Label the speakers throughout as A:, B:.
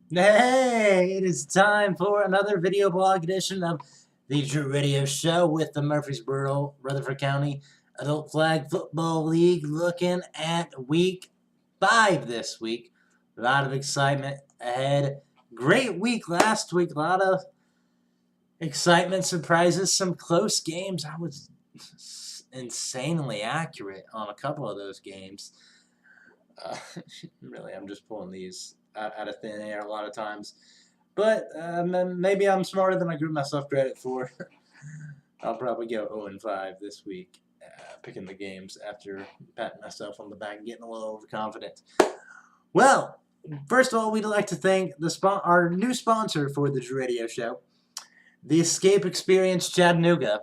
A: Hey, it is time for another video blog edition of the Drew Radio Show with the Murfreesboro, Rutherford County Adult Flag Football League, looking at week 5 this week. A lot of excitement ahead. Great week last week. A lot of excitement, surprises, some close games. I was insanely accurate on a couple of those games. Really, I'm just pulling these out of thin air a lot of times. But maybe I'm smarter than I give myself credit for. I'll probably go 0-5 this week, picking the games after patting myself on the back and getting a little overconfident. Well, first of all, we'd like to thank our new sponsor for the Drew Radio Show, the Escape Experience Chattanooga.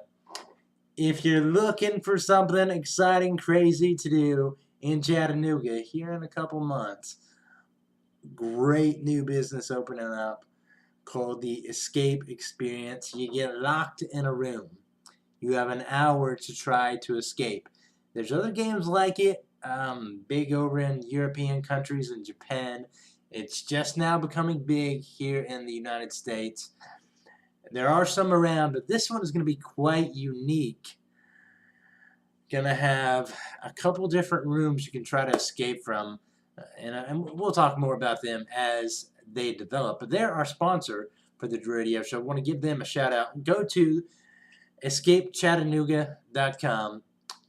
A: If you're looking for something exciting, crazy to do in Chattanooga here in a couple months, great new business opening up called the Escape Experience. You get locked in a room. You have an hour to try to escape. There's other games like it, big over in European countries and Japan. It's just now becoming big here in the United States. There are some around, but this one is going to be quite unique. Going to have a couple different rooms you can try to escape from, and we'll talk more about them as they develop. But they're our sponsor for the Drew Radio Show. I want to give them a shout out. Go to escapechattanooga.com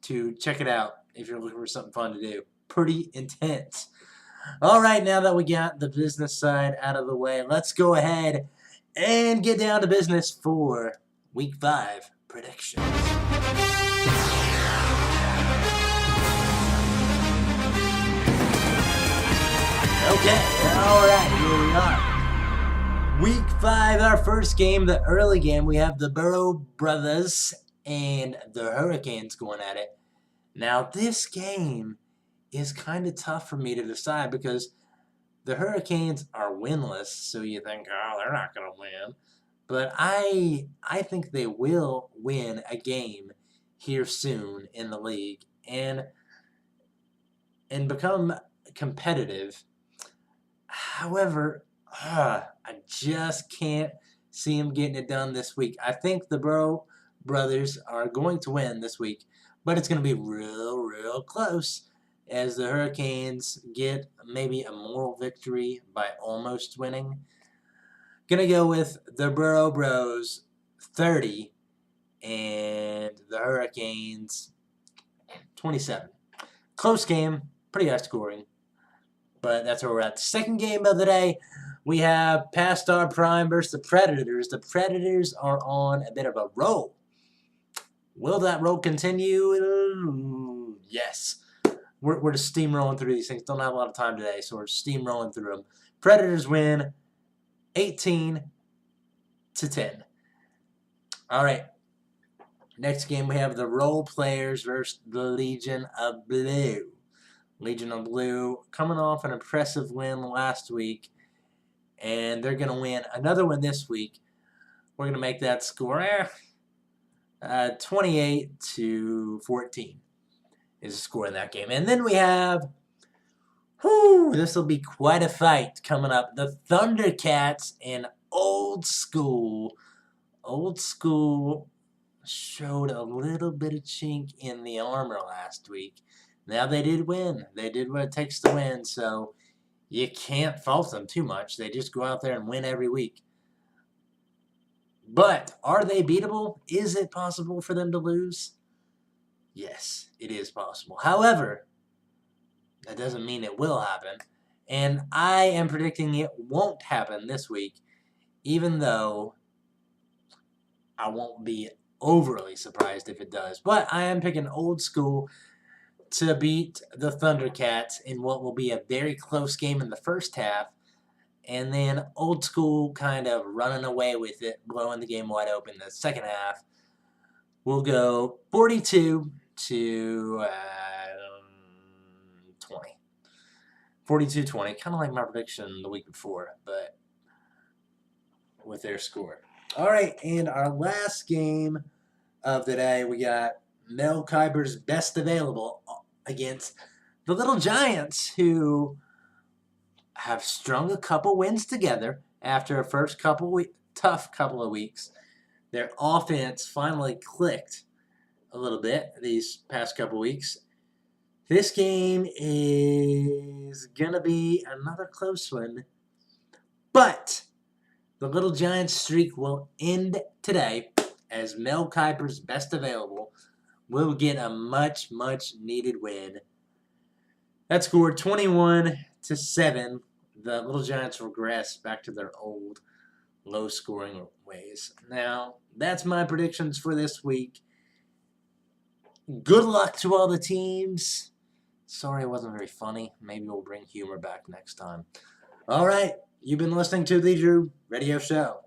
A: to check it out if you're looking for something fun to do. Pretty intense. All right, now that we got the business side out of the way, let's go ahead and get down to business for Week 5 predictions. Okay, alright, here we are. Week 5, our first game, the early game, we have the Burrow Brothers and the Hurricanes going at it. Now, this game is kind of tough for me to decide because the Hurricanes are winless, so you think, oh, they're not going to win. But I think they will win a game here soon in the league and become competitive. However, I just can't see them getting it done this week. I think the Burrow Brothers are going to win this week, but it's going to be real close as the Hurricanes get maybe a moral victory by almost winning. Going to go with the Burrow Bros 30 and the Hurricanes 27. Close game, pretty high scoring. But that's where we're at. The second game of the day, we have Past Our Prime versus the Predators. The Predators are on a bit of a roll. Will that roll continue? Yes. We're just steamrolling through these things. Don't have a lot of time today, so we're steamrolling through them. Predators win 18-10. All right. Next game, we have the Role Players versus the Legion of Blue. Legion of Blue coming off an impressive win last week, and they're going to win another one this week. We're going to make that score 28-14 is the score in that game. And then we have, this will be quite a fight coming up. The Thundercats and Old School. Old School showed a little bit of chink in the armor last week. Now they did win. They did what it takes to win, so you can't fault them too much. They just go out there and win every week. But are they beatable? Is it possible for them to lose? Yes, it is possible. However, that doesn't mean it will happen. And I am predicting it won't happen this week, even though I won't be overly surprised if it does. But I am picking Old School to beat the Thundercats in what will be a very close game in the first half, and then Old School kind of running away with it, blowing the game wide open in the second half. We'll go 42-20. 42-20, kind of like my prediction the week before, but with their score. All right, and our last game of the day, we got Mel Kiper's Best Available against the Little Giants, who have strung a couple wins together after a first tough couple of weeks. Their offense finally clicked a little bit these past couple weeks. This game is going to be another close one, but the Little Giants streak will end today as Mel Kiper's best available will get a much, much needed win. That scored 21-7. The Little Giants regress back to their old low-scoring ways. Now, that's my predictions for this week. Good luck to all the teams. Sorry it wasn't very funny. Maybe we'll bring humor back next time. All right, you've been listening to The Drew Radio Show.